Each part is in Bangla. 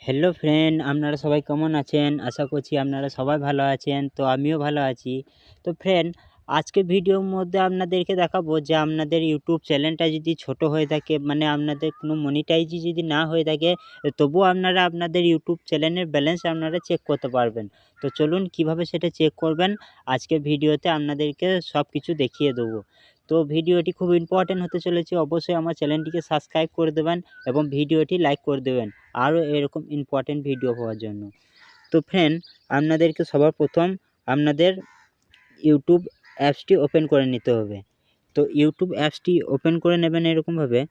হ্যালো ফ্রেন্ড, আপনারা সবাই কেমন আছেন? আশা করছি আপনারা সবাই ভালো আছেন। তো আমিও ভালো আছি। তো ফ্রেন্ড, আজকের ভিডিওর মধ্যে আপনাদেরকে দেখাবো যে আপনাদের ইউটিউব চ্যানেলটা যদি ছোট হয়ে থাকে, মানে আপনাদের কোনো মনিটাইজই যদি না হয়ে থাকে, তবুও আপনারা আপনাদের ইউটিউব চ্যানেলের ব্যালেন্স আপনারা চেক করতে পারবেন। তো চলুন কীভাবে সেটা চেক করবেন আজকের ভিডিওতে আপনাদেরকে সব কিছু দেখিয়ে দেবো। তো ভিডিওটি খুব ইম্পর্টেন্ট হতে চলেছে। অবশ্যই আমার চ্যানেলটিকে সাবস্ক্রাইব করে দেবেন এবং ভিডিওটি লাইক করে দেবেন আরও এরকম ইম্পর্টেন্ট ভিডিও পাওয়ার জন্য। তো ফ্রেন্ড, আপনাদেরকে সবার প্রথম আপনাদের ইউটিউব অ্যাপসটি ওপেন করে নিতে হবে। তো ইউটিউব অ্যাপসটি ওপেন করে নেবেন এরকমভাবে।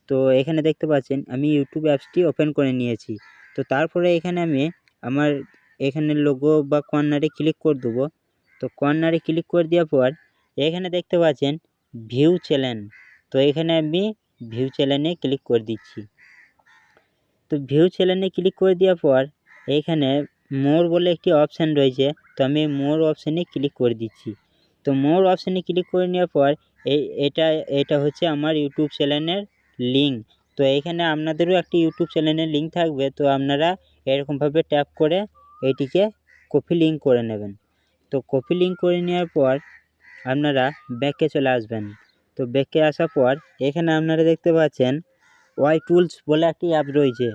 তো এখানে দেখতে পাচ্ছেন আমি ইউটিউব অ্যাপসটি ওপেন করে নিয়েছি। তো তারপরে এখানে আমি আমার এখানে লোগো বা কর্নারে ক্লিক করে দেবো। তো কর্নারে ক্লিক করে দেওয়ার পর এখানে দেখতে পাচ্ছেন ভিউ চ্যানেল। তো এখানে আমি ভিউ চ্যানেলে ক্লিক করে দিচ্ছি। তো ভিউ চ্যানেলে ক্লিক করে দেওয়ার পর এইখানে মোর বলে একটি অপশান রয়েছে। তো আমি মোর অপশানে ক্লিক করে দিচ্ছি। তো মোর অপশানে ক্লিক করে নেওয়ার পর এটা হচ্ছে আমার ইউটিউব চ্যানেলের লিঙ্ক। তো এখানে আপনাদেরও একটি ইউটিউব চ্যানেলের লিঙ্ক থাকবে। তো আপনারা এরকমভাবে ট্যাপ করে এইটিকে কপি লিঙ্ক করে নেবেন। তো কপি লিঙ্ক করে নেওয়ার পর আপনারা ব্যাকে চলে আসবেন। তো ব্যাকে আসার পর এখানে আপনারা দেখতে পাচ্ছেন ওয়াই টুলস বলে একটি অ্যাপ রয়েছে।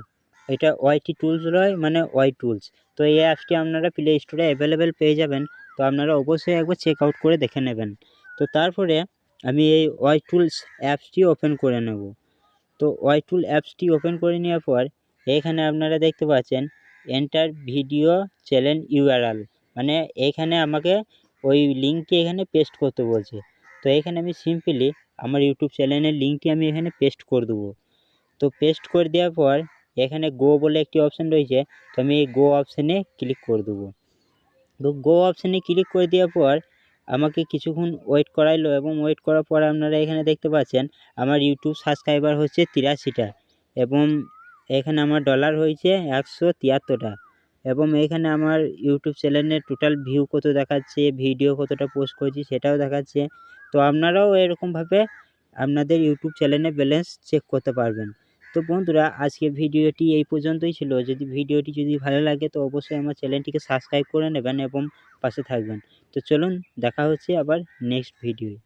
এটা ওয়াইটি টুলস নয়, মানে ওয়াই টুলস। তো এই অ্যাপসটি আপনারা প্লে স্টোরে অ্যাভেলেবেল পেয়ে যাবেন। তো আপনারা অবশ্যই একবার চেক আউট করে দেখে নেবেন। তো তারপরে আমি এই ওয়াই টুলস অ্যাপসটি ওপেন করে নেব। তো ওয়াই টুল অ্যাপসটি ওপেন করে নেওয়ার পর এখানে আপনারা দেখতে পাচ্ছেন এন্টার ভিডিও চ্যানেল ইউআরএল, মানে এখানে আমাকে ওই লিঙ্কটি এখানে পেস্ট করতে বলছে। তো এখানে আমি সিম্পলি আমার ইউটিউব চ্যানেলের লিঙ্কটি আমি এখানে পেস্ট করে দেবো। তো পেস্ট করে দেওয়ার পর এখানে গো বলে একটি অপশান রয়েছে। তো আমি এই গো অপশানে ক্লিক করে দেবো। তো গো অপশানে ক্লিক করে দেওয়ার পর আমাকে কিছুক্ষণ ওয়েট করাইলো এবং ওয়েট করার পর আপনারা এখানে দেখতে পাচ্ছেন আমার ইউটিউব সাবস্ক্রাইবার হচ্ছে 83টা এবং এখানে আমার ডলার হয়েছে 173টা এবং এখানে আমার ইউটিউব চ্যানেলের টোটাল ভিউ কত দেখাচ্ছে, ভিডিও কতটা পোস্ট করেছি সেটাও দেখাচ্ছে। তো আপনারাও এরকমভাবে আপনাদের ইউটিউব চ্যানেলে ব্যালেন্স চেক করতে পারবেন। তো বন্ধুরা, আজকের ভিডিওটি এই পর্যন্তই ছিল। ভিডিওটি যদি ভালো লাগে তো অবশ্যই আমার চ্যানেলটিকে সাবস্ক্রাইব করে নেবেন এবং পাশে থাকবেন। তো চলুন দেখা হচ্ছে আবার নেক্সট ভিডিওয়।